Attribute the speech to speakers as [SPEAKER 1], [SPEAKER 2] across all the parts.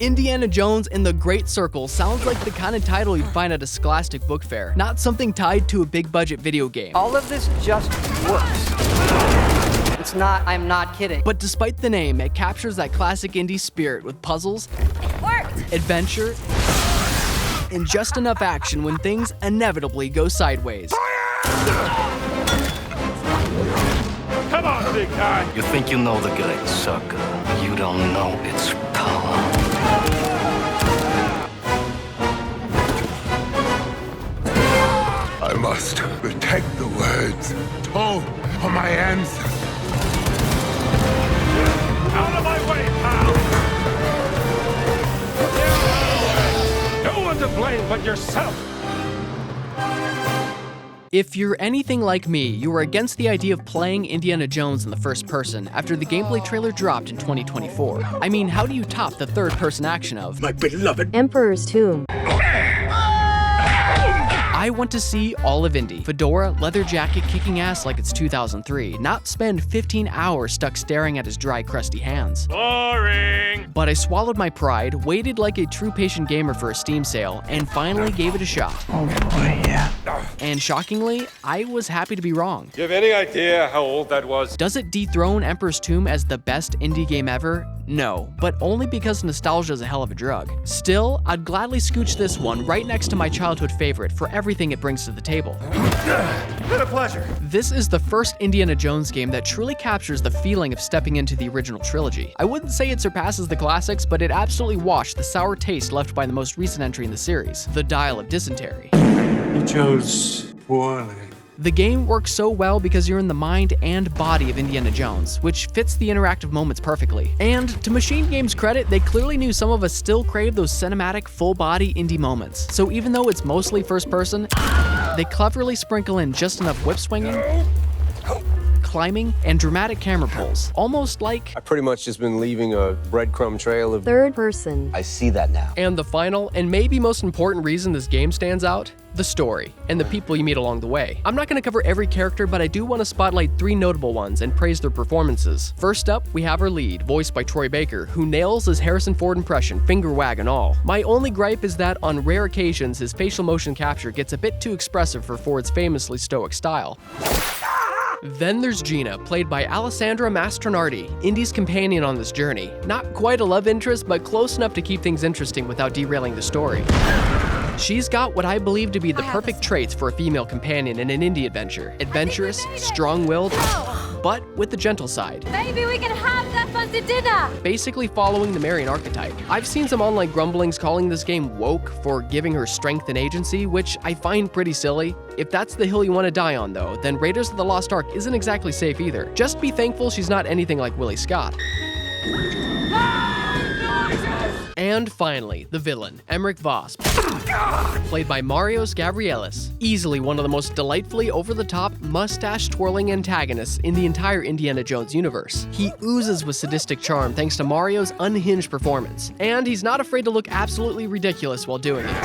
[SPEAKER 1] Indiana Jones and the Great Circle sounds like the kind of title you'd find at a scholastic book fair, not something tied to a big budget video game.
[SPEAKER 2] All of this just works. It's not, I'm not kidding.
[SPEAKER 1] But despite the name, it captures that classic indie spirit with puzzles, adventure, and just enough action when things inevitably go sideways.
[SPEAKER 3] Come on, big guy.
[SPEAKER 4] You think you know the Great Circle. You don't know its power.
[SPEAKER 5] I must protect the words told for my ancestors.
[SPEAKER 3] Out of my way, pal! No one to blame but yourself.
[SPEAKER 1] If you're anything like me, you were against the idea of playing Indiana Jones in the first person after the gameplay trailer dropped in 2024. I mean, how do you top the third-person action of
[SPEAKER 5] My beloved
[SPEAKER 6] Emperor's Tomb?
[SPEAKER 1] I want to see all of Indy. Fedora, leather jacket, kicking ass like it's 2003, not spend 15 hours stuck staring at his dry, crusty hands.
[SPEAKER 3] Boring.
[SPEAKER 1] But I swallowed my pride, waited like a true patient gamer for a Steam sale, and finally gave it a shot.
[SPEAKER 5] Oh boy, yeah.
[SPEAKER 1] And shockingly, I was happy to be wrong.
[SPEAKER 3] You have any idea how old that was?
[SPEAKER 1] Does it dethrone Emperor's Tomb as the best indie game ever? No, but only because nostalgia is a hell of a drug. Still, I'd gladly scooch this one right next to my childhood favorite for everything it brings to the table.
[SPEAKER 3] Been a pleasure.
[SPEAKER 1] This is the first Indiana Jones game that truly captures the feeling of stepping into the original trilogy. I wouldn't say it surpasses the classics, but it absolutely washed the sour taste left by the most recent entry in the series, The Dial of Dysentery.
[SPEAKER 5] You chose poorly.
[SPEAKER 1] The game works so well because you're in the mind and body of Indiana Jones, which fits the interactive moments perfectly. And to Machine Games' credit, they clearly knew some of us still crave those cinematic, full-body indie moments. So even though it's mostly first-person, they cleverly sprinkle in just enough whip-swinging, climbing, and dramatic camera pulls, almost like...
[SPEAKER 7] I've pretty much just been leaving a breadcrumb trail of...
[SPEAKER 6] Third person.
[SPEAKER 4] I see that now.
[SPEAKER 8] And the final, and maybe most important reason this game stands out, the story, and the people you meet along the way. I'm not going to cover every character, but I do want to spotlight 3 notable ones and praise their performances. First up, we have our lead, voiced by Troy Baker, who nails his Harrison Ford impression, finger wag and all. My only gripe is that on rare occasions, his facial motion capture gets a bit too expressive for Ford's famously stoic style. Then there's Gina, played by Alessandra Mastronardi, Indy's companion on this journey. Not quite a love interest, but close enough to keep things interesting without derailing the story. She's got what I believe to be the perfect traits for a female companion in an indie adventure. Adventurous, strong-willed, but with the gentle side.
[SPEAKER 9] Maybe we can have that for dinner!
[SPEAKER 1] Basically following the Marion archetype. I've seen some online grumblings calling this game woke for giving her strength and agency, which I find pretty silly. If that's the hill you want to die on though, then Raiders of the Lost Ark isn't exactly safe either. Just be thankful she's not anything like Willie Scott. And finally, the villain, Emmerich Voss, played by Marios Gabrielis, easily one of the most delightfully over-the-top, mustache-twirling antagonists in the entire Indiana Jones universe. He oozes with sadistic charm thanks to Mario's unhinged performance, and he's not afraid to look absolutely ridiculous while doing it.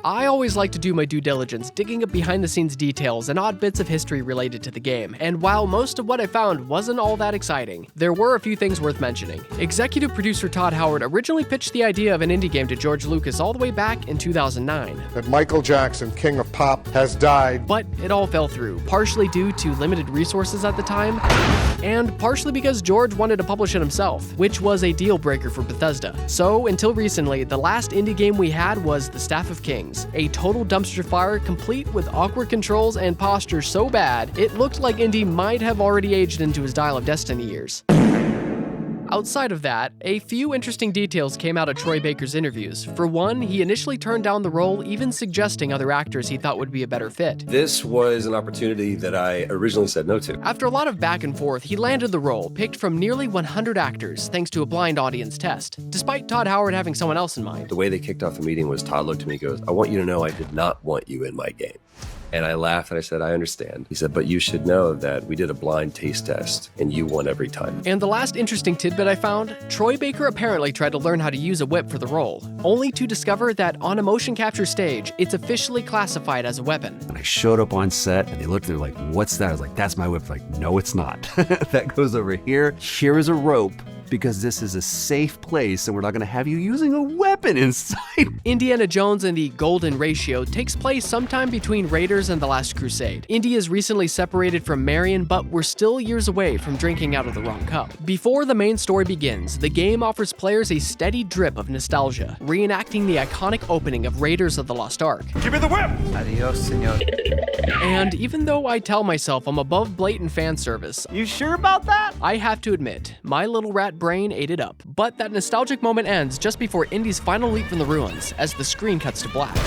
[SPEAKER 1] I always like to do my due diligence, digging up behind-the-scenes details and odd bits of history related to the game, and while most of what I found wasn't all that exciting, there were a few things worth mentioning. Executive producer Todd Howard originally pitched the idea of an indie game to George Lucas all the way back in 2009.
[SPEAKER 10] That Michael Jackson, king of pop, has died.
[SPEAKER 1] But it all fell through, partially due to limited resources at the time, and partially because George wanted to publish it himself, which was a deal breaker for Bethesda. So, until recently, the last indie game we had was The Staff of Kings, a total dumpster fire complete with awkward controls and posture so bad, it looked like Indy might have already aged into his Dial of Destiny years. Outside of that, a few interesting details came out of Troy Baker's interviews. For one, he initially turned down the role, even suggesting other actors he thought would be a better fit.
[SPEAKER 7] This was an opportunity that I originally said no to.
[SPEAKER 1] After a lot of back and forth, he landed the role, picked from nearly 100 actors, thanks to a blind audience test, despite Todd Howard having someone else in mind.
[SPEAKER 7] The way they kicked off the meeting was Todd looked at me and goes, "I want you to know I did not want you in my game." And I laughed and I said, "I understand." He said, "But you should know that we did a blind taste test and you won every time."
[SPEAKER 1] And the last interesting tidbit I found, Troy Baker apparently tried to learn how to use a whip for the role, only to discover that on a motion capture stage, it's officially classified as a weapon.
[SPEAKER 11] When I showed up on set and they looked, they're like, "What's that?" I was like, "That's my whip." Like, "No, it's not." That goes over here. Here is a rope. because this is a safe place and we're not going to have you using a weapon inside.
[SPEAKER 8] Indiana Jones and the Golden Ratio takes place sometime between Raiders and The Last Crusade. Indy is recently separated from Marion, but we're still years away from drinking out of the wrong cup. Before the main story begins, the game offers players a steady drip of nostalgia, reenacting the iconic opening of Raiders of the Lost Ark.
[SPEAKER 3] Give me the whip!
[SPEAKER 2] Adios, senor.
[SPEAKER 8] And even though I tell myself I'm above blatant fan service,
[SPEAKER 2] You sure about that?
[SPEAKER 8] I have to admit, my little rat brain ate it up. But that nostalgic moment ends just before Indy's final leap from the ruins, as the screen cuts to black.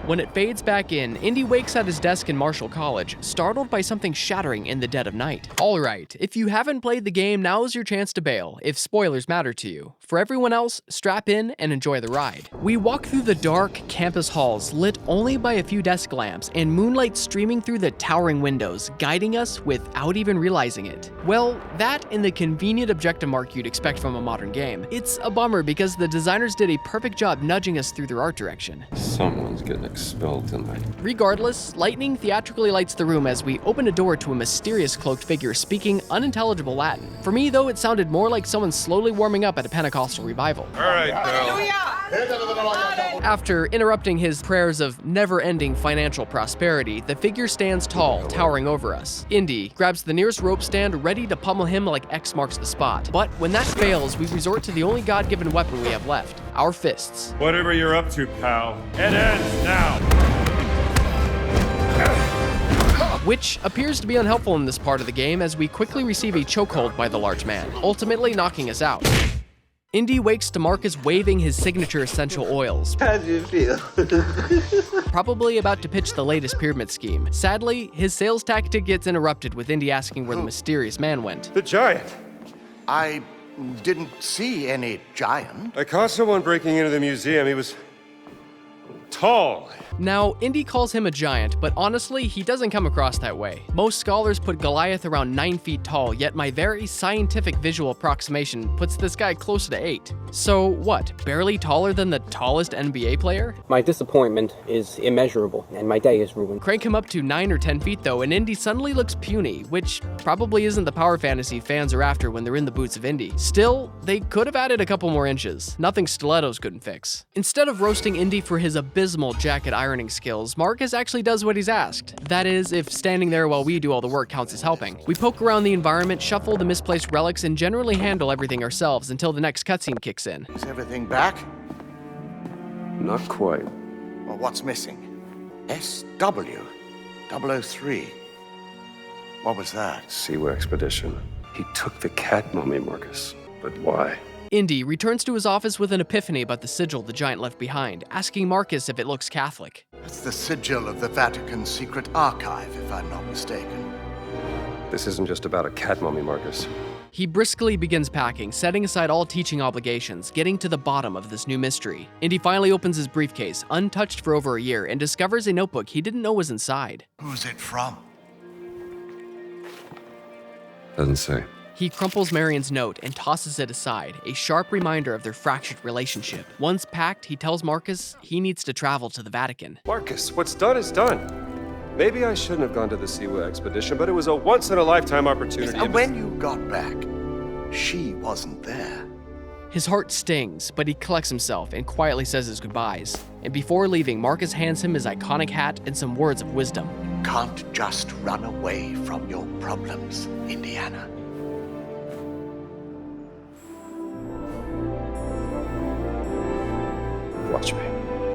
[SPEAKER 8] When it fades back in, Indy wakes at his desk in Marshall College, startled by something shattering in the dead of night. Alright, if you haven't played the game, now's your chance to bail, if spoilers matter to you. For everyone else, strap in and enjoy the ride. We walk through the dark campus halls, lit only by a few desk lamps, and moonlight streaming through the towering windows, guiding us without even realizing it. Well, that and the convenient objective mark you'd expect from a modern game. It's a bummer because the designers did a perfect job nudging us through their art direction.
[SPEAKER 7] Someone's getting expelled tonight.
[SPEAKER 8] Regardless, lightning theatrically lights the room as we open a door to a mysterious cloaked figure speaking unintelligible Latin. For me, though, it sounded more like someone slowly warming up at a Pentecostal revival.
[SPEAKER 3] All right, Bill.
[SPEAKER 8] After interrupting his prayers of never-ending financial prosperity, the figure stands tall, towering over us. Indy grabs the nearest rope stand, ready to pummel him like X marks the spot. But when that fails, we resort to the only God-given weapon we have left, our fists.
[SPEAKER 3] Whatever you're up to, pal, it ends now.
[SPEAKER 8] Which appears to be unhelpful in this part of the game as we quickly receive a chokehold by the large man, ultimately knocking us out. Indy wakes to Marcus waving his signature essential oils.
[SPEAKER 2] How do you feel?
[SPEAKER 8] Probably about to pitch the latest pyramid scheme. Sadly, his sales tactic gets interrupted with Indy asking where the mysterious man went.
[SPEAKER 3] The giant.
[SPEAKER 6] I didn't see any giant.
[SPEAKER 3] I caught someone breaking into the museum. He was tall.
[SPEAKER 8] Now, Indy calls him a giant, but honestly, he doesn't come across that way. Most scholars put Goliath around 9 feet tall, yet my very scientific visual approximation puts this guy closer to 8. So what, barely taller than the tallest NBA player?
[SPEAKER 12] My disappointment is immeasurable, and my day is ruined.
[SPEAKER 8] Crank him up to 9 or 10 feet though, and Indy suddenly looks puny, which probably isn't the power fantasy fans are after when they're in the boots of Indy. Still, they could have added a couple more inches. Nothing stilettos couldn't fix. Instead of roasting Indy for his abysmal jacket ironing skills, Marcus actually does what he's asked. That is, if standing there while we do all the work counts as helping. We poke around the environment, shuffle the misplaced relics, and generally handle everything ourselves until the next cutscene kicks in.
[SPEAKER 6] Is everything back?
[SPEAKER 7] Not quite.
[SPEAKER 6] Well, what's missing? SW003. What was that?
[SPEAKER 7] Siwa expedition. He took the cat mummy, Marcus. But why?
[SPEAKER 8] Indy returns to his office with an epiphany about the sigil the giant left behind, asking Marcus if it looks Catholic.
[SPEAKER 6] It's the sigil of the Vatican secret archive, if I'm not mistaken.
[SPEAKER 7] This isn't just about a cat mummy, Marcus.
[SPEAKER 8] He briskly begins packing, setting aside all teaching obligations, getting to the bottom of this new mystery. Indy finally opens his briefcase, untouched for over a year, and discovers a notebook he didn't know was inside.
[SPEAKER 6] Who's it from?
[SPEAKER 7] Doesn't say.
[SPEAKER 8] He crumples Marion's note and tosses it aside, a sharp reminder of their fractured relationship. Once packed, he tells Marcus he needs to travel to the Vatican.
[SPEAKER 3] Marcus, what's done is done. Maybe I shouldn't have gone to the Siwa expedition, but it was a once-in-a-lifetime opportunity.
[SPEAKER 6] And when you got back, she wasn't there.
[SPEAKER 8] His heart stings, but he collects himself and quietly says his goodbyes. And before leaving, Marcus hands him his iconic hat and some words of wisdom.
[SPEAKER 6] Can't just run away from your problems, Indiana.
[SPEAKER 7] Watch me.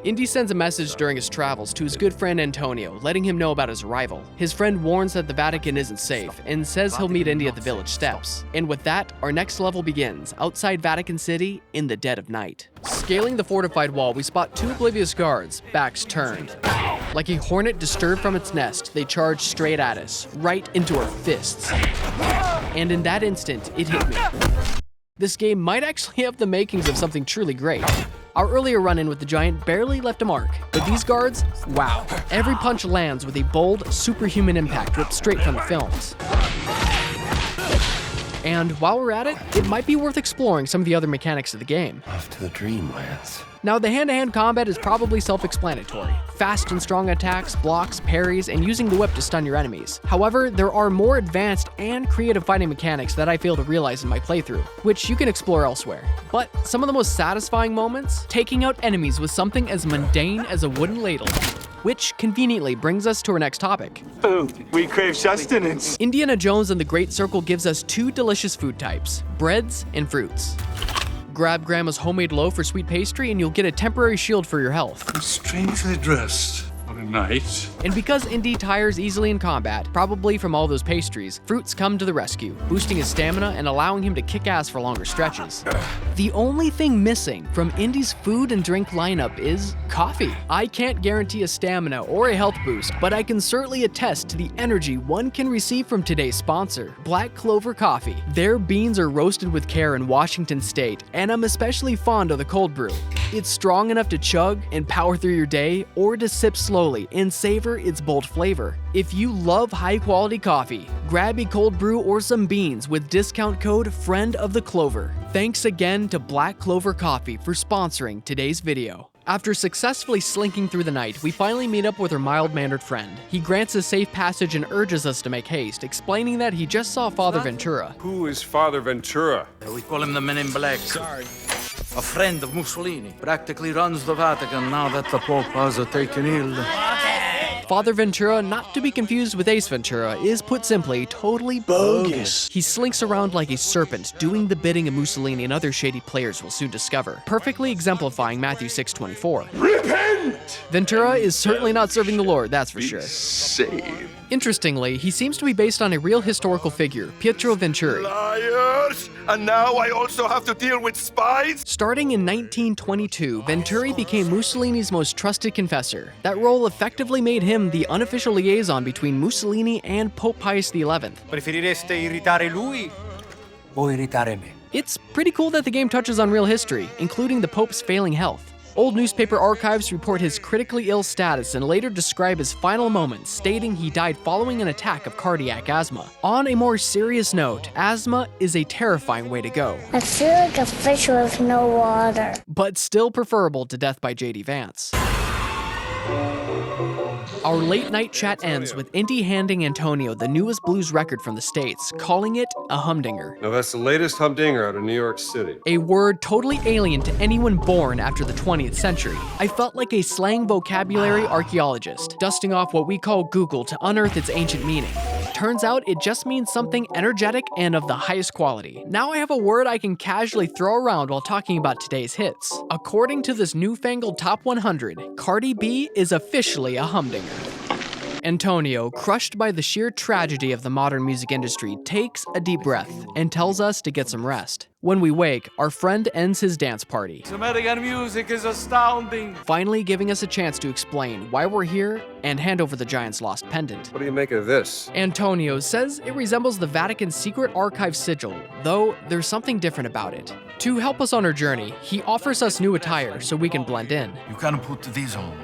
[SPEAKER 8] Indy sends a message during his travels to his good friend Antonio, letting him know about his arrival. His friend warns that the Vatican isn't safe and says he'll meet Indy at the village steps. And with that, our next level begins, outside Vatican City in the dead of night. Scaling the fortified wall, we spot 2 oblivious guards, backs turned. Like a hornet disturbed from its nest, they charge straight at us, right into our fists. And in that instant, it hit me. This game might actually have the makings of something truly great. Our earlier run-in with the giant barely left a mark, but these guards, wow. Every punch lands with a bold, superhuman impact ripped straight from the films. And while we're at it, it might be worth exploring some of the other mechanics of the game.
[SPEAKER 7] Off to the dreamlands.
[SPEAKER 8] Now, the hand-to-hand combat is probably self-explanatory. Fast and strong attacks, blocks, parries, and using the whip to stun your enemies. However, there are more advanced and creative fighting mechanics that I fail to realize in my playthrough, which you can explore elsewhere. But some of the most satisfying moments? Taking out enemies with something as mundane as a wooden ladle. Which conveniently brings us to our next topic.
[SPEAKER 13] Food. We crave sustenance.
[SPEAKER 8] Indiana Jones and the Great Circle gives us two delicious food types, breads and fruits. Grab Grandma's homemade loaf or sweet pastry and you'll get a temporary shield for your health.
[SPEAKER 5] I'm strangely dressed for a night.
[SPEAKER 8] And because Indy tires easily in combat, probably from all those pastries, fruits come to the rescue, boosting his stamina and allowing him to kick ass for longer stretches. The only thing missing from Indy's food and drink lineup is coffee. I can't guarantee a stamina or a health boost, but I can certainly attest to the energy one can receive from today's sponsor, Black Clover Coffee. Their beans are roasted with care in Washington State, and I'm especially fond of the cold brew. It's strong enough to chug and power through your day, or to sip slowly and savor its bold flavor. If you love high-quality coffee, grab a cold brew or some beans with discount code Friend of the Clover. Thanks again to Black Clover Coffee for sponsoring today's video. After successfully slinking through the night, we finally meet up with our mild-mannered friend. He grants us safe passage and urges us to make haste, explaining that he just saw Father Ventura.
[SPEAKER 3] Who is Father Ventura?
[SPEAKER 4] We call him the Men in Black. Sorry. A friend of Mussolini. Practically runs the Vatican now that the Pope has taken ill.
[SPEAKER 8] Father Ventura, not to be confused with Ace Ventura, is put simply totally bogus. He slinks around like a serpent, doing the bidding of Mussolini and other shady players we'll soon discover, perfectly exemplifying Matthew 6:24.
[SPEAKER 5] Repent!
[SPEAKER 8] Ventura is certainly not serving the Lord, that's for sure.
[SPEAKER 5] Saved.
[SPEAKER 8] Interestingly, he seems to be based on a real historical figure, Pietro Venturi.
[SPEAKER 5] Liars! And now I also have to deal with spies?
[SPEAKER 8] Starting in 1922, Venturi became Mussolini's most trusted confessor. That role effectively made him the unofficial liaison between Mussolini and Pope Pius XI.
[SPEAKER 13] Preferireste irritare lui o irritare me?
[SPEAKER 8] It's pretty cool that the game touches on real history, including the Pope's failing health. Old newspaper archives report his critically ill status and later describe his final moments, stating he died following an attack of cardiac asthma. On a more serious note, asthma is a terrifying way to go.
[SPEAKER 9] I feel like a fish with no water.
[SPEAKER 8] But still preferable to death by J.D. Vance. Our late night chat ends with Indy handing Antonio the newest blues record from the States, calling it a humdinger.
[SPEAKER 3] No, that's the latest humdinger out of New York City.
[SPEAKER 8] A word totally alien to anyone born after the 20th century. I felt like a slang vocabulary archaeologist, dusting off what we call Google to unearth its ancient meaning. Turns out it just means something energetic and of the highest quality. Now I have a word I can casually throw around while talking about today's hits. According to this newfangled Top 100, Cardi B is officially a humdinger. Antonio, crushed by the sheer tragedy of the modern music industry, takes a deep breath and tells us to get some rest. When we wake, our friend ends his dance party,
[SPEAKER 4] American music is astounding.
[SPEAKER 8] finally giving us a chance to explain why we're here and hand over the Giant's lost pendant.
[SPEAKER 3] What do you make of this?
[SPEAKER 8] Antonio says it resembles the Vatican's secret archive sigil, though there's something different about it. To help us on our journey, he offers us new attire so we can blend in.
[SPEAKER 4] You can put these on.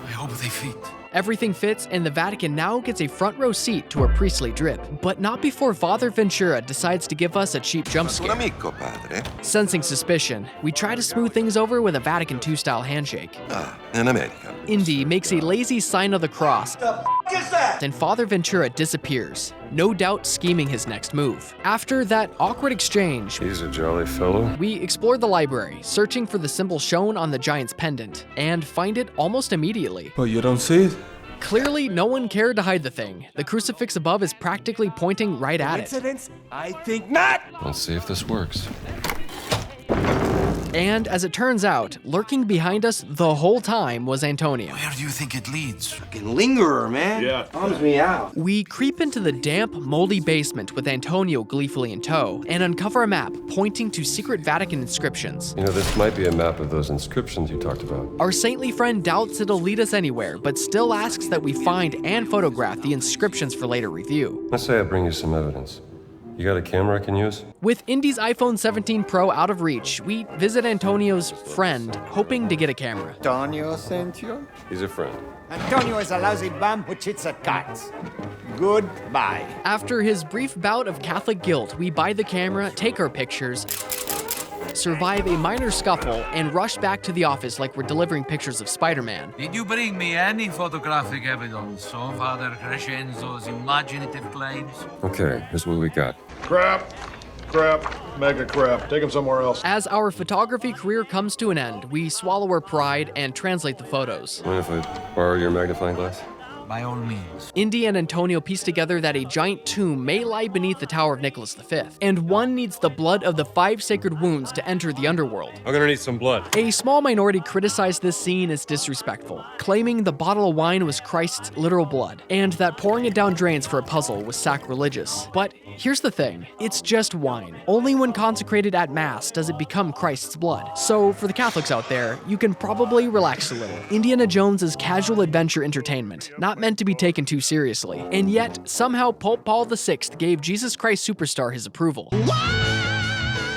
[SPEAKER 4] I hope they fit.
[SPEAKER 8] Everything fits, and the Vatican now gets a front row seat to our priestly drip, but not before Father Ventura decides to give us a cheap jump scare. Sensing suspicion, we try to smooth things over with a Vatican II style handshake.
[SPEAKER 5] In America.
[SPEAKER 8] Indy makes a lazy sign of the cross, and Father Ventura disappears, no doubt scheming his next move. After that awkward exchange,
[SPEAKER 3] He's a jolly fellow.
[SPEAKER 8] we explore the library, searching for the symbol shown on the Giant's pendant, and find it almost immediately.
[SPEAKER 13] But you don't see it?
[SPEAKER 8] Clearly, no one cared to hide the thing. The crucifix above is practically pointing right at it.
[SPEAKER 13] Coincidence? I think not!
[SPEAKER 3] Let's see if this works.
[SPEAKER 8] And as it turns out, lurking behind us the whole time was Antonio.
[SPEAKER 4] Where do you think it leads?
[SPEAKER 13] Fucking lingerer, man.
[SPEAKER 3] Yeah.
[SPEAKER 13] Bums me out.
[SPEAKER 8] We creep into the damp, moldy basement with Antonio gleefully in tow and uncover a map pointing to secret Vatican inscriptions.
[SPEAKER 3] You know, this might be a map of those inscriptions you talked about.
[SPEAKER 8] Our saintly friend doubts it'll lead us anywhere, but still asks that we find and photograph the inscriptions for later review.
[SPEAKER 3] Let's say I bring you some evidence. You got a camera I can use?
[SPEAKER 8] With Indy's iPhone 17 Pro out of reach, we visit Antonio's friend, hoping to get a camera.
[SPEAKER 10] Antonio sent you?
[SPEAKER 3] He's a friend.
[SPEAKER 14] Antonio is a lousy bum who cheats at cards.
[SPEAKER 13] Goodbye.
[SPEAKER 1] After his brief bout of Catholic guilt, we buy the camera, take our pictures, survive a minor scuffle, and rush back to the office like we're delivering pictures of Spider-Man.
[SPEAKER 4] Did you bring me any photographic evidence of Father Crescenzo's imaginative claims?
[SPEAKER 3] Okay, here's what we got.
[SPEAKER 10] Crap. Mega crap. Take him somewhere else.
[SPEAKER 1] As our photography career comes to an end, we swallow our pride and translate the photos.
[SPEAKER 3] Mind if I borrow your magnifying glass?
[SPEAKER 4] By all means.
[SPEAKER 1] Indy and Antonio piece together that a giant tomb may lie beneath the Tower of Nicholas V, and one needs the blood of the 5 sacred wounds to enter the underworld.
[SPEAKER 3] I'm gonna need some blood.
[SPEAKER 1] A small minority criticized this scene as disrespectful, claiming the bottle of wine was Christ's literal blood, and that pouring it down drains for a puzzle was sacrilegious. But here's the thing, it's just wine. Only when consecrated at Mass does it become Christ's blood. So for the Catholics out there, you can probably relax a little. Indiana Jones is casual adventure entertainment, not meant to be taken too seriously. And yet, somehow Pope Paul VI gave Jesus Christ Superstar his approval.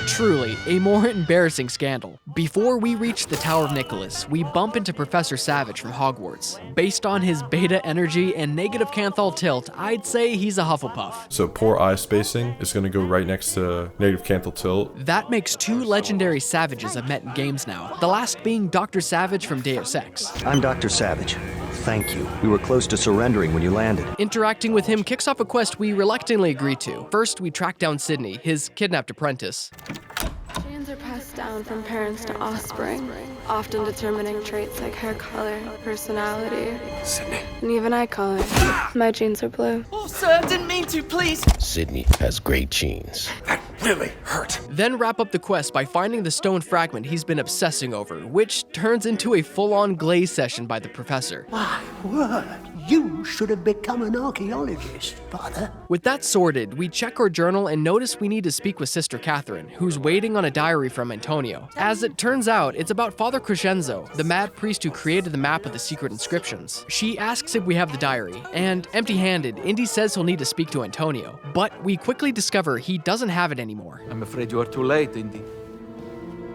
[SPEAKER 1] Truly, a more embarrassing scandal. Before we reach the Tower of Nicholas, we bump into Professor Savage from Hogwarts. Based on his beta energy and negative Canthal tilt, I'd say he's a Hufflepuff.
[SPEAKER 14] So poor eye spacing is going to go right next to negative Canthal tilt.
[SPEAKER 1] That makes 2 legendary Savages I've met in games now, the last being Dr. Savage from Deus Ex.
[SPEAKER 15] I'm Dr. Savage. Thank you. We were close to surrendering when you landed.
[SPEAKER 1] Interacting with him kicks off a quest we reluctantly agree to. First, we track down Sydney, his kidnapped apprentice.
[SPEAKER 16] Genes are passed down from parents to offspring, often determining traits like hair color, personality,
[SPEAKER 6] Sydney.
[SPEAKER 16] and even eye color. My genes are blue.
[SPEAKER 17] Oh, sir, I didn't mean to, please.
[SPEAKER 6] Sydney has great genes. That really hurt.
[SPEAKER 1] Then wrap up the quest by finding the stone fragment he's been obsessing over, which turns into a full-on glaze session by the professor.
[SPEAKER 18] My word, you should have become an archaeologist, Father.
[SPEAKER 1] With that sorted, we check our journal and notice we need to speak with Sister Catherine, who's waiting on a diary from Antonio. As it turns out, it's about Father Crescenzo, the mad priest who created the map of the secret inscriptions. She asks if we have the diary, and empty-handed, Indy says he'll need to speak to Antonio. But we quickly discover he doesn't have it anymore.
[SPEAKER 4] I'm afraid you are too late, Indy.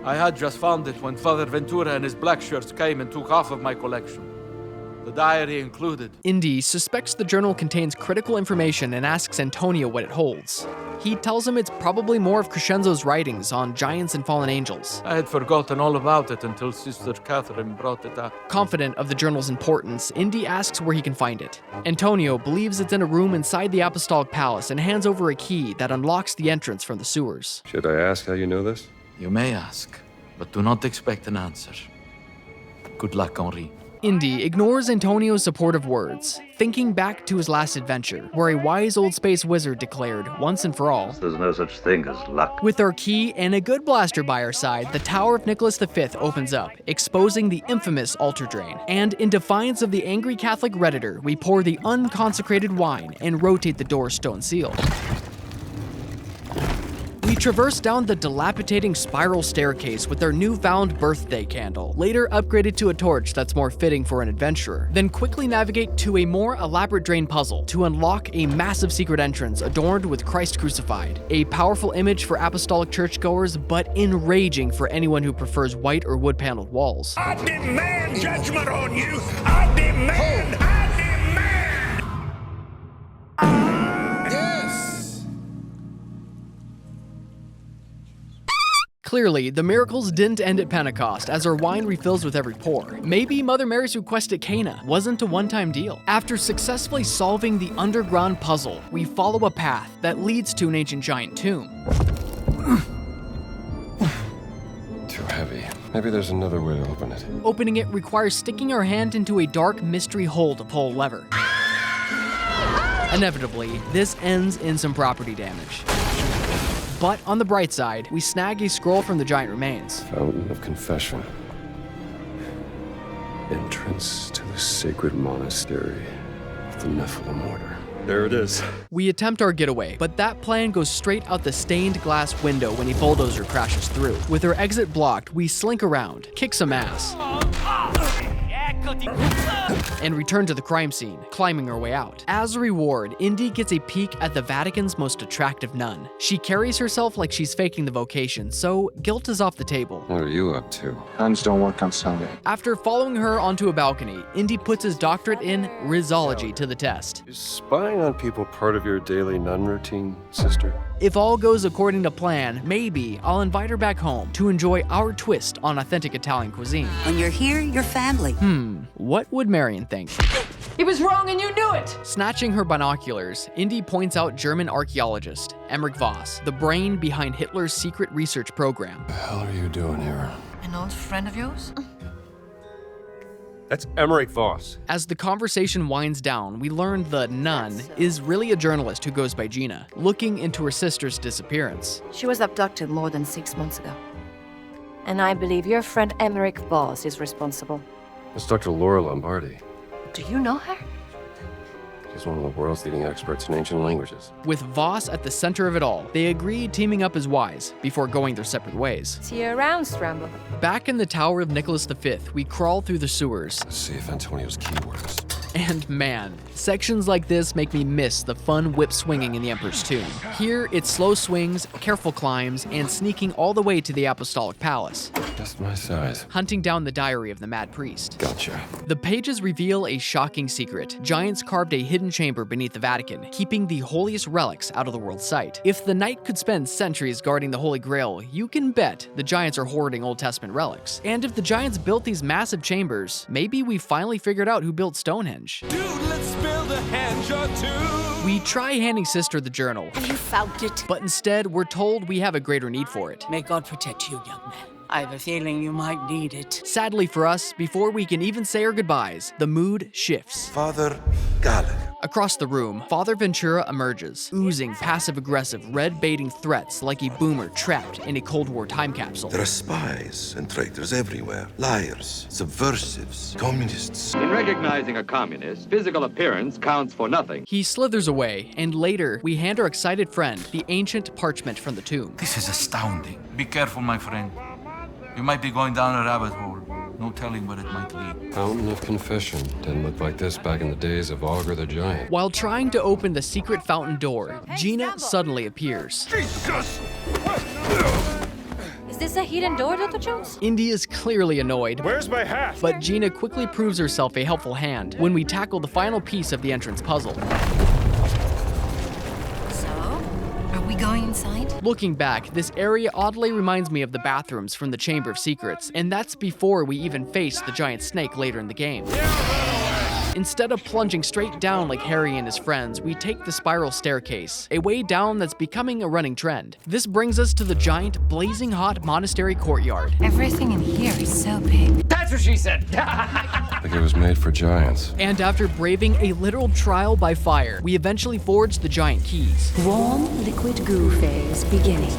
[SPEAKER 4] I had just found it when Father Ventura and his black shirts came and took half of my collection. The diary included.
[SPEAKER 1] Indy suspects the journal contains critical information and asks Antonio what it holds. He tells him it's probably more of Crescenzo's writings on giants and fallen angels.
[SPEAKER 4] I had forgotten all about it until Sister Catherine brought it up.
[SPEAKER 1] Confident of the journal's importance, Indy asks where he can find it. Antonio believes it's in a room inside the Apostolic Palace and hands over a key that unlocks the entrance from the sewers.
[SPEAKER 3] Should I ask how you know this?
[SPEAKER 4] You may ask, but do not expect an answer. Good luck, Henri.
[SPEAKER 1] Indy ignores Antonio's supportive words, thinking back to his last adventure, where a wise old space wizard declared, once and for all,
[SPEAKER 19] "There's no such thing as luck."
[SPEAKER 1] With our key and a good blaster by our side, the Tower of Nicholas V opens up, exposing the infamous altar drain. And in defiance of the angry Catholic Redditor, we pour the unconsecrated wine and rotate the door's stone seal. We traverse down the dilapidating spiral staircase with our newfound birthday candle, later upgraded to a torch that's more fitting for an adventurer, then quickly navigate to a more elaborate drain puzzle to unlock a massive secret entrance adorned with Christ crucified, a powerful image for apostolic churchgoers, but enraging for anyone who prefers white or wood-paneled walls.
[SPEAKER 5] I demand judgment on you! I demand!
[SPEAKER 1] Clearly, the miracles didn't end at Pentecost, as our wine refills with every pour. Maybe Mother Mary's request at Cana wasn't a one-time deal. After successfully solving the underground puzzle, we follow a path that leads to an ancient giant tomb.
[SPEAKER 3] Too heavy. Maybe there's another way to open it.
[SPEAKER 1] Opening it requires sticking our hand into a dark mystery hole to pull a lever. Inevitably, this ends in some property damage. But on the bright side, we snag a scroll from the giant remains.
[SPEAKER 3] Fountain of Confession. Entrance to the sacred monastery of the Nephilim Order. There it is.
[SPEAKER 1] We attempt our getaway, but that plan goes straight out the stained glass window when a bulldozer crashes through. With our exit blocked, we slink around, kick some ass.
[SPEAKER 8] and return to the crime scene, climbing her way out. As a reward, Indy gets a peek at the Vatican's most attractive nun. She carries herself like she's faking the vocation, so guilt is off the table.
[SPEAKER 3] What are you up to?
[SPEAKER 10] Nuns don't work on Sunday.
[SPEAKER 8] After following her onto a balcony, Indy puts his doctorate in Rizology to the test.
[SPEAKER 3] Is spying on people part of your daily nun routine, sister?
[SPEAKER 8] If all goes according to plan, maybe I'll invite her back home to enjoy our twist on authentic Italian cuisine.
[SPEAKER 20] When you're here, you're family.
[SPEAKER 8] What would Marion think?
[SPEAKER 17] He was wrong and you knew it!
[SPEAKER 8] Snatching her binoculars, Indy points out German archaeologist Emmerich Voss, the brain behind Hitler's secret research program.
[SPEAKER 3] What the hell are you doing here?
[SPEAKER 20] An old friend of yours?
[SPEAKER 3] That's Emmerich Voss.
[SPEAKER 8] As the conversation winds down, we learn the nun is really a journalist who goes by Gina, looking into her sister's disappearance.
[SPEAKER 21] She was abducted more than 6 months ago. And I believe your friend Emmerich Voss is responsible.
[SPEAKER 3] It's Dr. Laura Lombardi.
[SPEAKER 21] Do you know her?
[SPEAKER 3] She's one of the world's leading experts in ancient languages.
[SPEAKER 8] With Voss at the center of it all, they agree teaming up is wise before going their separate ways.
[SPEAKER 21] See you around, Stramble.
[SPEAKER 8] Back in the Tower of Nicholas V, we crawl through the sewers.
[SPEAKER 3] Let's see if Antonio's keywords.
[SPEAKER 8] And man, sections like this make me miss the fun whip swinging in the Emperor's Tomb. Here, it's slow swings, careful climbs, and sneaking all the way to the Apostolic Palace.
[SPEAKER 3] Just my size.
[SPEAKER 8] Hunting down the diary of the Mad Priest.
[SPEAKER 3] Gotcha.
[SPEAKER 8] The pages reveal a shocking secret. Giants carved a hidden chamber beneath the Vatican, keeping the holiest relics out of the world's sight. If the knight could spend centuries guarding the Holy Grail, you can bet the Giants are hoarding Old Testament relics. And if the Giants built these massive chambers, maybe we finally figured out who built Stonehenge.
[SPEAKER 22] Dude, let's build a henge or two.
[SPEAKER 8] We try handing Sister the journal.
[SPEAKER 20] Have you found it?
[SPEAKER 8] But instead, we're told we have a greater need for it.
[SPEAKER 18] May God protect you, young man. I have a feeling you might need it.
[SPEAKER 8] Sadly for us, before we can even say our goodbyes, the mood shifts.
[SPEAKER 5] Father Gallagher.
[SPEAKER 8] Across the room, Father Ventura emerges, oozing passive-aggressive, red-baiting threats like a boomer trapped in a Cold War time capsule.
[SPEAKER 5] There are spies and traitors everywhere. Liars, subversives, communists.
[SPEAKER 23] In recognizing a communist, physical appearance counts for nothing.
[SPEAKER 8] He slithers away, and later, we hand our excited friend the ancient parchment from the tomb.
[SPEAKER 4] This is astounding. Be careful, my friend. You might be going down a rabbit hole. No telling where it might lead.
[SPEAKER 3] Fountain of Confession. Didn't look like this back in the days of Augur the Giant.
[SPEAKER 8] While trying to open the secret fountain door, Gina suddenly appears.
[SPEAKER 5] Jesus!
[SPEAKER 21] Is this a hidden door, Dr. Jones?
[SPEAKER 8] Indy is clearly annoyed.
[SPEAKER 10] Where's my hat?
[SPEAKER 8] But Gina quickly proves herself a helpful hand when we tackle the final piece of the entrance puzzle.
[SPEAKER 21] Are we going inside?
[SPEAKER 8] Looking back, this area oddly reminds me of the bathrooms from the Chamber of Secrets, and that's before we even face the giant snake later in the game. Instead of plunging straight down like Harry and his friends, we take the spiral staircase, a way down that's becoming a running trend. This brings us to the giant, blazing hot monastery courtyard.
[SPEAKER 21] Everything in here is so big.
[SPEAKER 13] That's what she said.
[SPEAKER 3] Like it was made for giants.
[SPEAKER 8] And after braving a literal trial by fire, we eventually forge the giant keys.
[SPEAKER 21] Warm liquid goo phase beginning.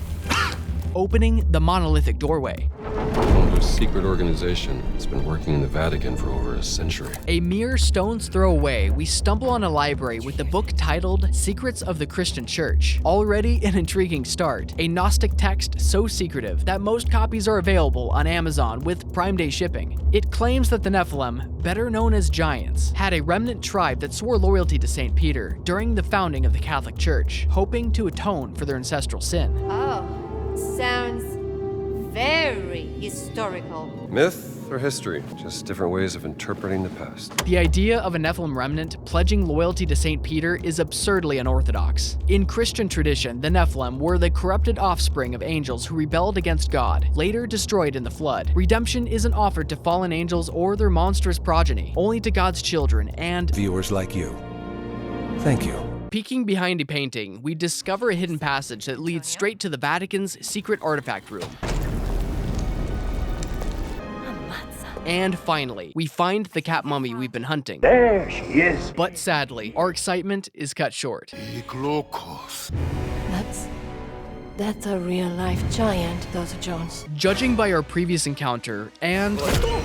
[SPEAKER 8] Opening the monolithic doorway.
[SPEAKER 3] A secret organization that's been working in the Vatican for over a century.
[SPEAKER 8] A mere stone's throw away, we stumble on a library with the book titled Secrets of the Christian Church. Already an intriguing start. A Gnostic text so secretive that most copies are available on Amazon with Prime Day shipping. It claims that the Nephilim, better known as giants, had a remnant tribe that swore loyalty to St. Peter during the founding of the Catholic Church, hoping to atone for their ancestral sin.
[SPEAKER 21] Oh, sounds very historical.
[SPEAKER 3] Myth or history? Just different ways of interpreting the past.
[SPEAKER 8] The idea of a Nephilim remnant pledging loyalty to St. Peter is absurdly unorthodox. In Christian tradition, the Nephilim were the corrupted offspring of angels who rebelled against God, later destroyed in the flood. Redemption isn't offered to fallen angels or their monstrous progeny, only to God's children and
[SPEAKER 24] viewers like you. Thank you.
[SPEAKER 8] Peeking behind a painting, we discover a hidden passage that leads straight to the Vatican's secret artifact room. And finally, we find the cat mummy we've been hunting.
[SPEAKER 6] There she is.
[SPEAKER 8] But sadly, our excitement is cut short.
[SPEAKER 21] That's a real-life giant, Dr. Jones.
[SPEAKER 8] Judging by our previous encounter and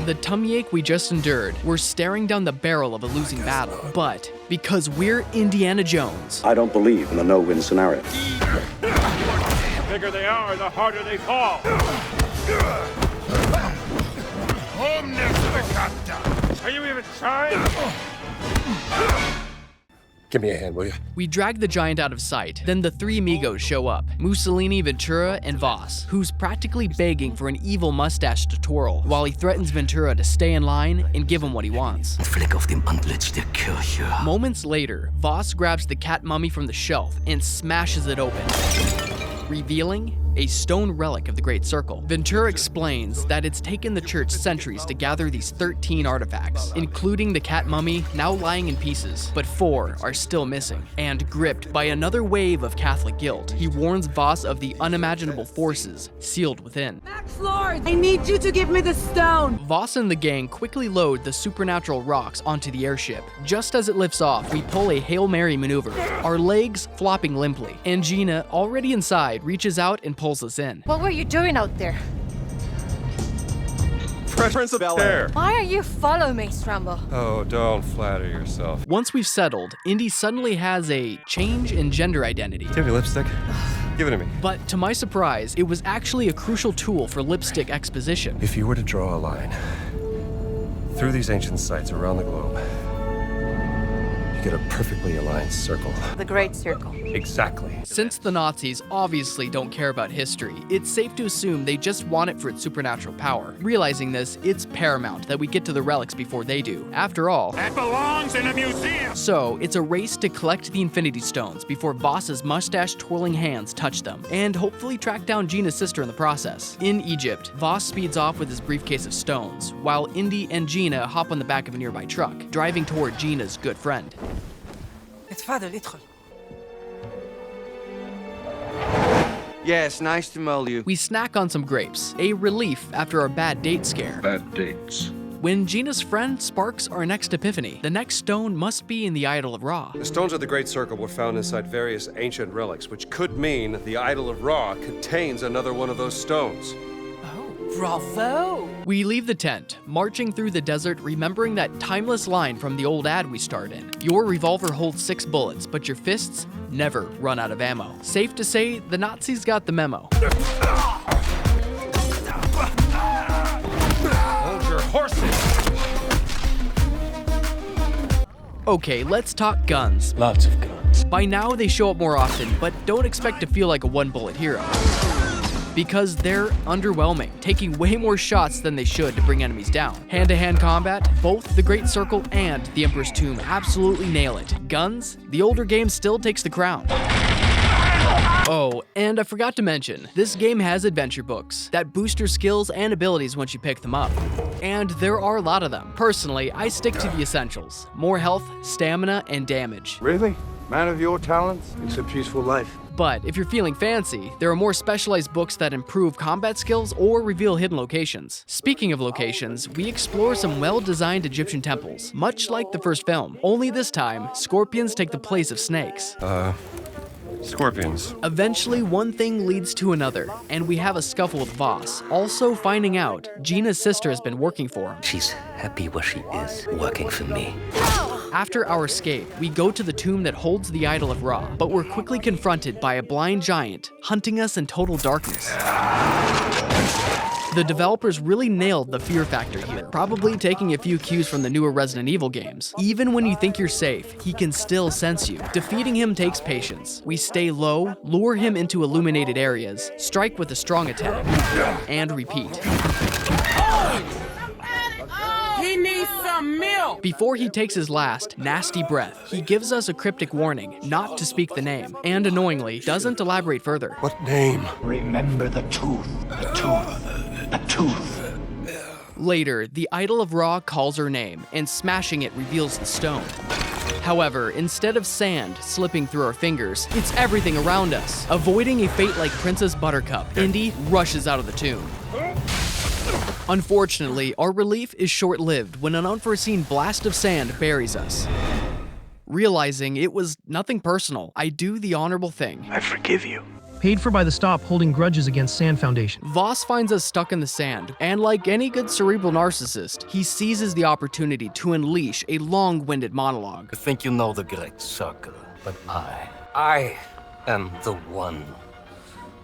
[SPEAKER 8] the tummy ache we just endured, we're staring down the barrel of a losing battle. But because we're Indiana Jones,
[SPEAKER 25] I don't believe in the no-win scenario.
[SPEAKER 10] The bigger they are, the harder they fall.
[SPEAKER 3] Are you even trying? Give me a hand, will you?
[SPEAKER 8] We drag the giant out of sight, then the three amigos show up, Mussolini, Ventura, and Voss, who's practically begging for an evil mustache to twirl, while he threatens Ventura to stay in line and give him what he wants. Moments later, Voss grabs the cat mummy from the shelf and smashes it open, revealing a stone relic of the Great Circle. Ventura explains that it's taken the church centuries to gather these 13 artifacts, including the cat mummy now lying in pieces, but 4 are still missing. And gripped by another wave of Catholic guilt, he warns Voss of the unimaginable forces sealed within.
[SPEAKER 17] Max Lord, I need you to give me the stone!
[SPEAKER 8] Voss and the gang quickly load the supernatural rocks onto the airship. Just as it lifts off, we pull a Hail Mary maneuver, our legs flopping limply, and Gina, already inside, reaches out and pulls us in.
[SPEAKER 21] What were you doing out there?
[SPEAKER 3] Prince of Bel-Air.
[SPEAKER 21] Why are you following me, Stramble?
[SPEAKER 3] Oh, don't flatter yourself.
[SPEAKER 8] Once we've settled, Indy suddenly has a change in gender identity.
[SPEAKER 3] Do you have any lipstick? Give it to me.
[SPEAKER 8] But to my surprise, it was actually a crucial tool for lipstick exposition.
[SPEAKER 3] If you were to draw a line through these ancient sites around the globe, you get a perfectly aligned circle.
[SPEAKER 21] The Great Circle.
[SPEAKER 3] Exactly.
[SPEAKER 8] Since the Nazis obviously don't care about history, it's safe to assume they just want it for its supernatural power. Realizing this, it's paramount that we get to the relics before they do. After all,
[SPEAKER 22] That belongs in a museum!
[SPEAKER 8] so it's a race to collect the Infinity Stones before Voss's mustache-twirling hands touch them, and hopefully track down Gina's sister in the process. In Egypt, Voss speeds off with his briefcase of stones, while Indy and Gina hop on the back of a nearby truck, driving toward Gina's good friend.
[SPEAKER 17] It's Father Little.
[SPEAKER 13] Yes, nice to meet you.
[SPEAKER 8] We snack on some grapes, a relief after our bad date scare.
[SPEAKER 25] Bad dates.
[SPEAKER 8] When Gina's friend sparks our next epiphany, the next stone must be in the Idol of Ra.
[SPEAKER 3] The stones of the Great Circle were found inside various ancient relics, which could mean the Idol of Ra contains another one of those stones.
[SPEAKER 17] Bravo!
[SPEAKER 8] We leave the tent, marching through the desert, remembering that timeless line from the old ad we starred in. Your revolver holds 6 bullets, but your fists never run out of ammo. Safe to say, the Nazis got the memo.
[SPEAKER 3] Hold your horses!
[SPEAKER 8] Okay, let's talk guns.
[SPEAKER 24] Lots of guns.
[SPEAKER 8] By now, they show up more often, but don't expect to feel like a one-bullet hero. Because they're underwhelming, taking way more shots than they should to bring enemies down. Hand-to-hand combat, both the Great Circle and the Emperor's Tomb absolutely nail it. Guns, the older game still takes the crown. Oh, and I forgot to mention, this game has adventure books that boost your skills and abilities once you pick them up. And there are a lot of them. Personally, I stick to the essentials. More health, stamina, and damage.
[SPEAKER 5] Really? Man of your talents? It's a peaceful life.
[SPEAKER 8] But if you're feeling fancy, there are more specialized books that improve combat skills or reveal hidden locations. Speaking of locations, we explore some well-designed Egyptian temples, much like the first film. Only this time, scorpions take the place of snakes.
[SPEAKER 3] Scorpions.
[SPEAKER 8] Eventually, one thing leads to another, and we have a scuffle with Voss, also finding out Gina's sister has been working for him.
[SPEAKER 24] She's happy where she is, working for me.
[SPEAKER 8] After our escape, we go to the tomb that holds the Idol of Ra, but we're quickly confronted by a blind giant hunting us in total darkness. The developers really nailed the fear factor here, probably taking a few cues from the newer Resident Evil games. Even when you think you're safe, he can still sense you. Defeating him takes patience. We stay low, lure him into illuminated areas, strike with a strong attack, and repeat.
[SPEAKER 17] He needs some milk!
[SPEAKER 8] Before he takes his last, nasty breath, he gives us a cryptic warning not to speak the name, and annoyingly, doesn't elaborate further.
[SPEAKER 3] What name?
[SPEAKER 6] Remember the tooth. The tooth. The tooth.
[SPEAKER 8] Later, the Idol of Ra calls her name, and smashing it reveals the stone. However, instead of sand slipping through our fingers, it's everything around us. Avoiding a fate like Princess Buttercup, Indy rushes out of the tomb. Unfortunately, our relief is short-lived when an unforeseen blast of sand buries us. Realizing it was nothing personal, I do the honorable thing.
[SPEAKER 6] I forgive you.
[SPEAKER 1] Paid for by the stop holding grudges against Sand Foundation.
[SPEAKER 8] Voss finds us stuck in the sand, and like any good cerebral narcissist, he seizes the opportunity to unleash a long-winded monologue.
[SPEAKER 24] You think you know the Great Circle, but I am the one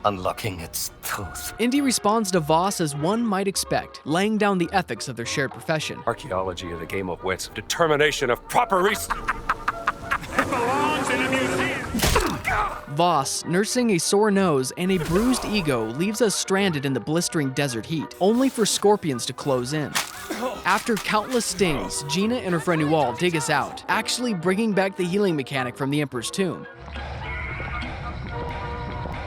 [SPEAKER 24] unlocking its tooth.
[SPEAKER 8] Indy responds to Voss as one might expect, laying down the ethics of their shared profession.
[SPEAKER 3] Archaeology is a game of wits, determination of proper research.
[SPEAKER 22] It belongs in a museum.
[SPEAKER 8] Voss, nursing a sore nose and a bruised ego, leaves us stranded in the blistering desert heat, only for scorpions to close in. After countless stings, Gina and her friend Ual dig us out, actually bringing back the healing mechanic from the Emperor's tomb.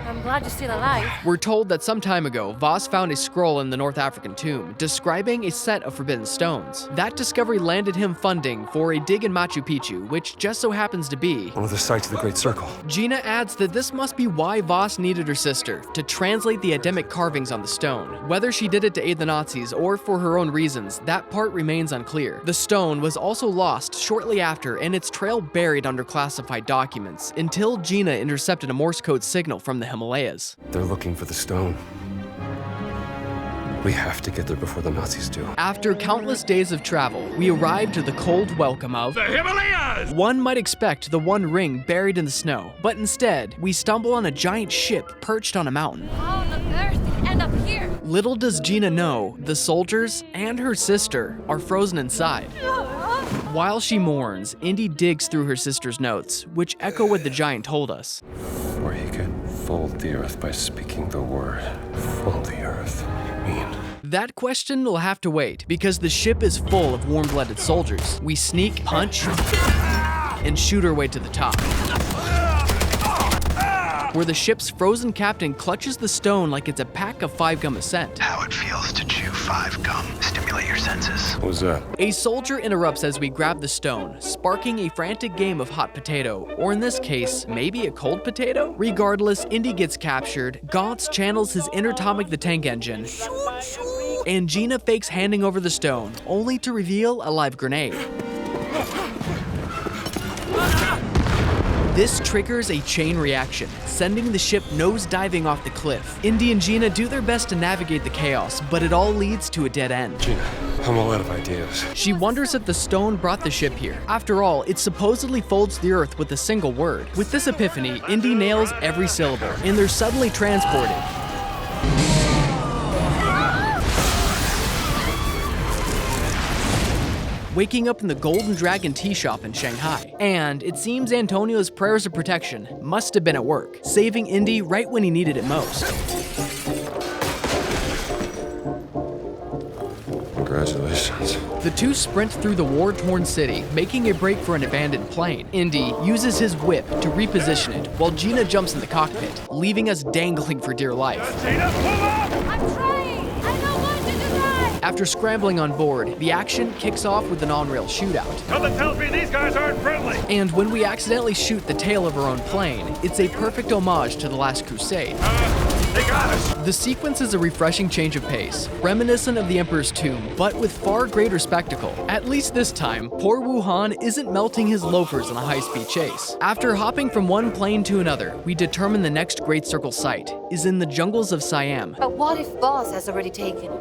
[SPEAKER 21] I'm glad you're still alive.
[SPEAKER 8] We're told that some time ago, Voss found a scroll in the North African tomb describing a set of forbidden stones. That discovery landed him funding for a dig in Machu Picchu, which just so happens to be
[SPEAKER 3] one of the sites of the Great Circle.
[SPEAKER 8] Gina adds that this must be why Voss needed her sister, to translate the Adamic carvings on the stone. Whether she did it to aid the Nazis or for her own reasons, that part remains unclear. The stone was also lost shortly after and its trail buried under classified documents, until Gina intercepted a Morse code signal from the Himalayas.
[SPEAKER 3] They're looking for the stone. We have to get there before the Nazis do.
[SPEAKER 8] After countless days of travel, we arrive to the cold welcome of
[SPEAKER 22] The Himalayas!
[SPEAKER 8] One might expect the One Ring buried in the snow, but instead, we stumble on a giant ship perched on a mountain.
[SPEAKER 21] How on earth did you end up here?
[SPEAKER 8] Little does Gina know, the soldiers and her sister are frozen inside. While she mourns, Indy digs through her sister's notes, which echo what the giant told us.
[SPEAKER 3] For he could fold the earth by speaking the word. Fold the earth. Mean.
[SPEAKER 8] That question will have to wait, because the ship is full of warm-blooded soldiers. We sneak, punch, and shoot our way to the top, where the ship's frozen captain clutches the stone like it's a pack of 5-gum scent.
[SPEAKER 6] How it feels to chew 5 gum. Stimulate your senses.
[SPEAKER 3] What was that?
[SPEAKER 8] A soldier interrupts as we grab the stone, sparking a frantic game of hot potato, or in this case, maybe a cold potato? Regardless, Indy gets captured, Gauntz channels his inner Tomic the Tank Engine, and Gina fakes handing over the stone, only to reveal a live grenade. This triggers a chain reaction, sending the ship nose-diving off the cliff. Indy and Gina do their best to navigate the chaos, but it all leads to a dead end.
[SPEAKER 3] Gina, I'm all out of ideas.
[SPEAKER 8] She wonders if the stone brought the ship here. After all, it supposedly folds the earth with a single word. With this epiphany, Indy nails every syllable, and they're suddenly transported. Waking up in the Golden Dragon tea shop in Shanghai. And it seems Antonio's prayers of protection must have been at work, saving Indy right when he needed it most.
[SPEAKER 3] Congratulations.
[SPEAKER 8] The two sprint through the war-torn city, making a break for an abandoned plane. Indy uses his whip to reposition it, while Gina jumps in the cockpit, leaving us dangling for dear life.
[SPEAKER 22] Gina, pull up!
[SPEAKER 21] I'm trying! I don't want you to die!
[SPEAKER 8] After scrambling on board, the action kicks off with an on-rail shootout.
[SPEAKER 22] Something tells me these guys aren't friendly!
[SPEAKER 8] And when we accidentally shoot the tail of our own plane, it's a perfect homage to The Last Crusade.
[SPEAKER 22] They got us!
[SPEAKER 8] The sequence is a refreshing change of pace, reminiscent of the Emperor's Tomb, but with far greater spectacle. At least this time, poor Wuhan isn't melting his loafers in a high-speed chase. After hopping from one plane to another, we determine the next Great Circle site is in the Jungles of Siam.
[SPEAKER 21] But what if Voss has already taken it?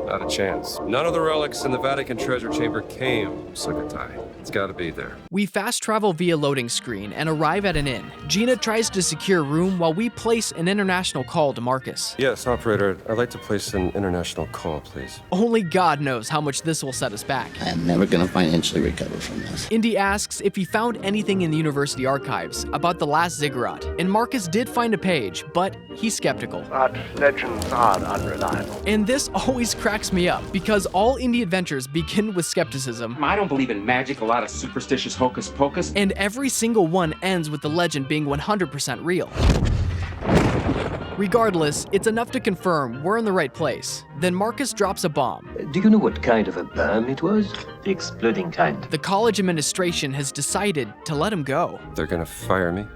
[SPEAKER 3] Not a chance. None of the relics in the Vatican treasure chamber came from Sukhothai. It's gotta be there.
[SPEAKER 8] We fast travel via loading screen and arrive at an inn. Gina tries to secure a room while we place an international call to Marcus.
[SPEAKER 3] Yes, operator. I'd like to place an international call, please.
[SPEAKER 8] Only God knows how much this will set us back.
[SPEAKER 2] I am never gonna financially recover from this.
[SPEAKER 8] Indy asks if he found anything in the university archives about the last ziggurat, and Marcus did find a page, but he's skeptical.
[SPEAKER 6] But legends are unreliable.
[SPEAKER 8] And this always cracks me up, because all Indy adventures begin with skepticism.
[SPEAKER 7] I don't believe in magic, a lot of superstitious hocus pocus.
[SPEAKER 8] And every single one ends with the legend being 100% real. Regardless, it's enough to confirm we're in the right place. Then Marcus drops a bomb.
[SPEAKER 24] Do you know what kind of a bomb it was? The exploding kind.
[SPEAKER 8] The college administration has decided to let him go.
[SPEAKER 3] They're gonna fire me?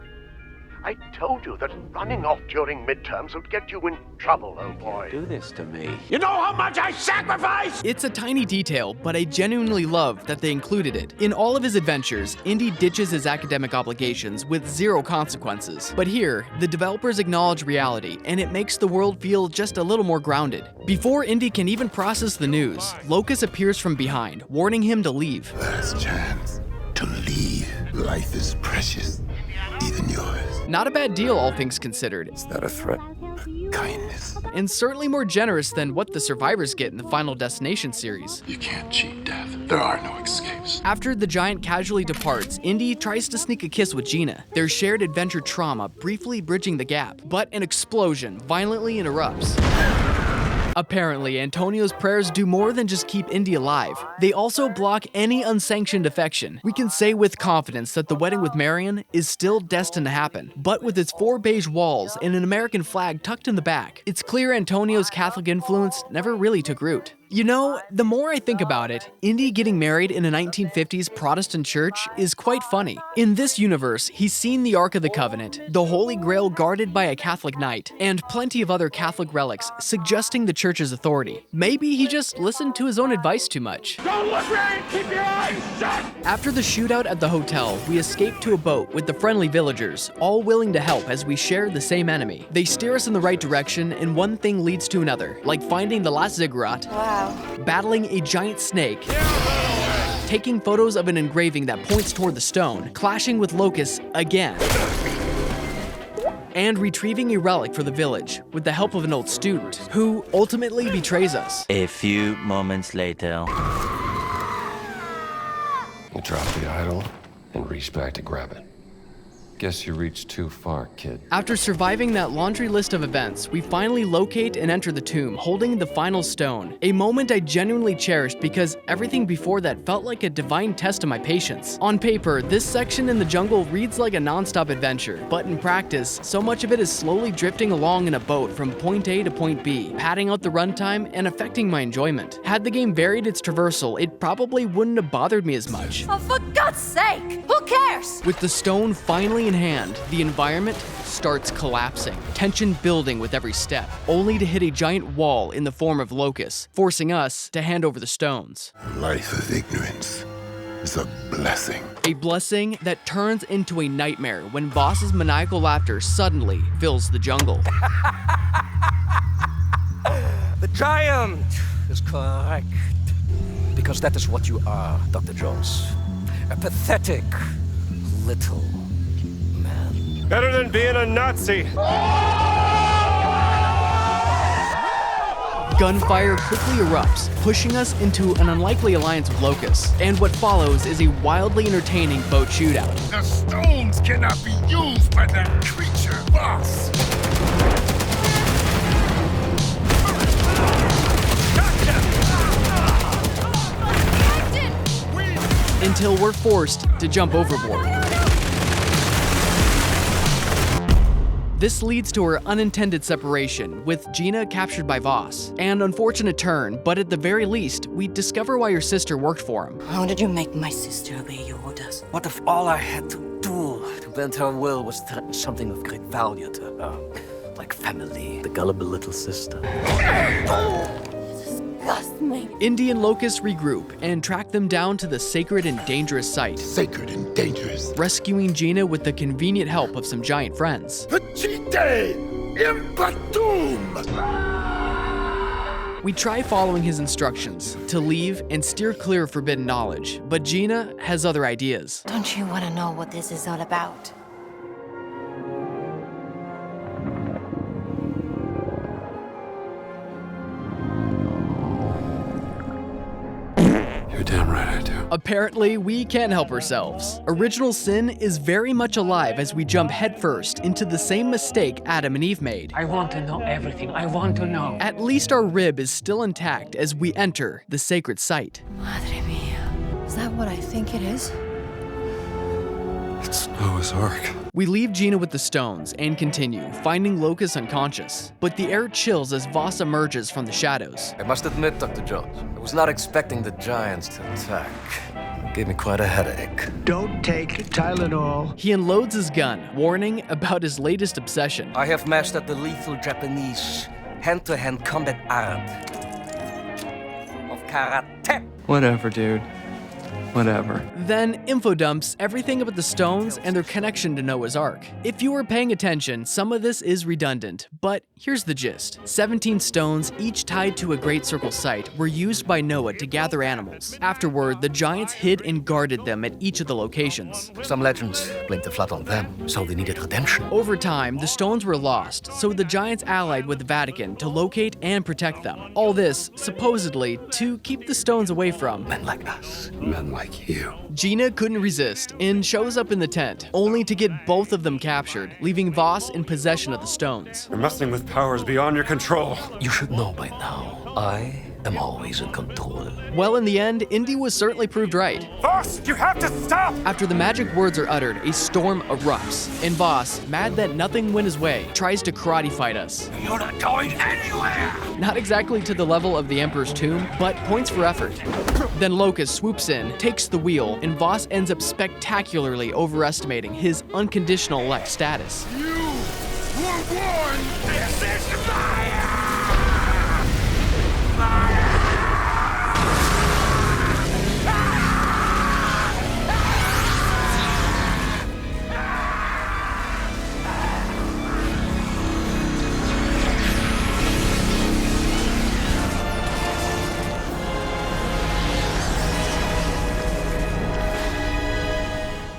[SPEAKER 6] I told you that running off during midterms would get you in trouble, oh boy.
[SPEAKER 24] Do this to me.
[SPEAKER 22] You know how much I sacrificed?
[SPEAKER 8] It's a tiny detail, but I genuinely love that they included it. In all of his adventures, Indy ditches his academic obligations with zero consequences. But here, the developers acknowledge reality, and it makes the world feel just a little more grounded. Before Indy can even process the news, Locus appears from behind, warning him to leave.
[SPEAKER 5] Last chance to leave. Life is precious. even yours.
[SPEAKER 8] Not a bad deal, all things considered.
[SPEAKER 3] Is that a threat?
[SPEAKER 5] Kindness.
[SPEAKER 8] And certainly more generous than what the survivors get in the Final Destination series.
[SPEAKER 5] You can't cheat death. There are no escapes.
[SPEAKER 8] After the giant casually departs, Indy tries to sneak a kiss with Gina, their shared adventure trauma briefly bridging the gap, but an explosion violently interrupts. Apparently, Antonio's prayers do more than just keep Indy alive. They also block any unsanctioned affection. We can say with confidence that the wedding with Marion is still destined to happen, but with its 4 beige walls and an American flag tucked in the back, it's clear Antonio's Catholic influence never really took root. You know, the more I think about it, Indy getting married in a 1950s Protestant church is quite funny. In this universe, he's seen the Ark of the Covenant, the Holy Grail guarded by a Catholic knight, and plenty of other Catholic relics suggesting the church's authority. Maybe he just listened to his own advice too much.
[SPEAKER 22] Don't look right! Keep your eyes shut!
[SPEAKER 8] After the shootout at the hotel, we escape to a boat with the friendly villagers, all willing to help as we share the same enemy. They steer us in the right direction, and one thing leads to another, like finding the last ziggurat, battling a giant snake, taking photos of an engraving that points toward the stone, clashing with locusts again, and retrieving a relic for the village with the help of an old student, who ultimately betrays us.
[SPEAKER 9] A few moments later.
[SPEAKER 3] You drop the idol and reach back to grab it. Guess you reached too far, kid.
[SPEAKER 8] After surviving that laundry list of events, we finally locate and enter the tomb, holding the final stone. A moment I genuinely cherished because everything before that felt like a divine test of my patience. On paper, this section in the jungle reads like a non-stop adventure, but in practice, so much of it is slowly drifting along in a boat from point A to point B, padding out the runtime and affecting my enjoyment. Had the game varied its traversal, it probably wouldn't have bothered me as much.
[SPEAKER 21] Oh, for God's sake! Who cares?
[SPEAKER 8] With the stone finally in hand, the environment starts collapsing, tension building with every step, only to hit a giant wall in the form of locusts, forcing us to hand over the stones.
[SPEAKER 5] A life of ignorance is a blessing.
[SPEAKER 8] A blessing that turns into a nightmare when Voss's maniacal laughter suddenly fills the jungle.
[SPEAKER 13] The giant is correct. Because that is what you are, Dr. Jones. A pathetic little man.
[SPEAKER 3] Better than being a Nazi.
[SPEAKER 8] Gunfire quickly erupts, pushing us into an unlikely alliance with locusts, and what follows is a wildly entertaining boat shootout.
[SPEAKER 5] The stones cannot be used by that creature, boss.
[SPEAKER 8] Until we're forced to jump overboard. This leads to her unintended separation, with Gina captured by Voss. An unfortunate turn, but at the very least, we discover why her sister worked for him.
[SPEAKER 21] How did you make my sister obey your orders?
[SPEAKER 13] What if all I had to do to bend her will was threaten something of great value to her? Like family, the gullible little sister.
[SPEAKER 21] Disgust me.
[SPEAKER 8] Indy and Locust regroup and track them down to the sacred and dangerous site.
[SPEAKER 5] Sacred and dangerous.
[SPEAKER 8] Rescuing Gina with the convenient help of some giant friends.
[SPEAKER 5] Petite Imbatum!
[SPEAKER 8] We try following his instructions to leave and steer clear of forbidden knowledge, but Gina has other ideas.
[SPEAKER 21] Don't you want to know what this is all about?
[SPEAKER 5] You're damn right I do.
[SPEAKER 8] Apparently, we can't help ourselves. Original sin is very much alive as we jump headfirst into the same mistake Adam and Eve made.
[SPEAKER 17] I want to know everything. I want to know.
[SPEAKER 8] At least our rib is still intact as we enter the sacred site.
[SPEAKER 21] Madre mia. Is that what I think it is?
[SPEAKER 3] It's Noah's Ark.
[SPEAKER 8] We leave Gina with the stones and continue, finding Locust unconscious. But the air chills as Voss emerges from the shadows.
[SPEAKER 3] I must admit, Dr. Jones, I was not expecting the giants to attack. It gave me quite a headache.
[SPEAKER 18] Don't take Tylenol.
[SPEAKER 8] He unloads his gun, warning about his latest obsession.
[SPEAKER 13] I have mastered the lethal Japanese hand-to-hand combat art of karate.
[SPEAKER 9] Whatever, dude.
[SPEAKER 11] Whatever.
[SPEAKER 8] Then info dumps everything about the stones and their connection to Noah's Ark. If you were paying attention, some of this is redundant, but here's the gist. 17 stones, each tied to a Great Circle site, were used by Noah to gather animals. Afterward, the giants hid and guarded them at each of the locations.
[SPEAKER 13] Some legends blame the flood on them, so they needed redemption.
[SPEAKER 8] Over time, the stones were lost, so the giants allied with the Vatican to locate and protect them. All this, supposedly, to keep the stones away from
[SPEAKER 13] men like us.
[SPEAKER 5] Men like you.
[SPEAKER 8] Gina couldn't resist and shows up in the tent, only to get both of them captured, leaving Voss in possession of the stones.
[SPEAKER 3] You're messing with powers beyond your control.
[SPEAKER 13] You should know by now, I am always in control.
[SPEAKER 8] Well, in the end, Indy was certainly proved right.
[SPEAKER 3] Voss, you have to stop!
[SPEAKER 8] After the magic words are uttered, a storm erupts, and Voss, mad that nothing went his way, tries to karate fight us.
[SPEAKER 22] You're not going anywhere!
[SPEAKER 8] Not exactly to the level of the Emperor's tomb, but points for effort. Then Locust swoops in, takes the wheel, and Voss ends up spectacularly overestimating his unconditional elect status.
[SPEAKER 22] You were born! This is fire!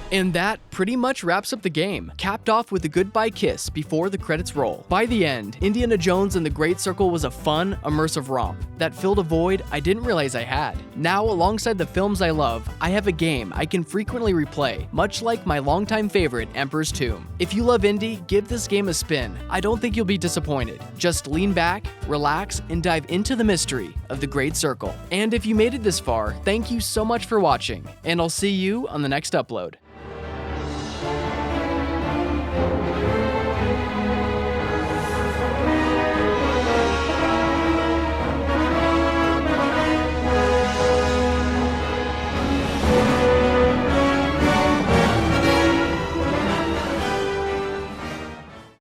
[SPEAKER 8] And that pretty much wraps up the game, capped off with a goodbye kiss before the credits roll. By the end, Indiana Jones and the Great Circle was a fun, immersive romp that filled a void I didn't realize I had. Now, alongside the films I love, I have a game I can frequently replay, much like my longtime favorite, Emperor's Tomb. If you love Indy, give this game a spin. I don't think you'll be disappointed. Just lean back, relax, and dive into the mystery of the Great Circle. And if you made it this far, thank you so much for watching, and I'll see you on the next upload.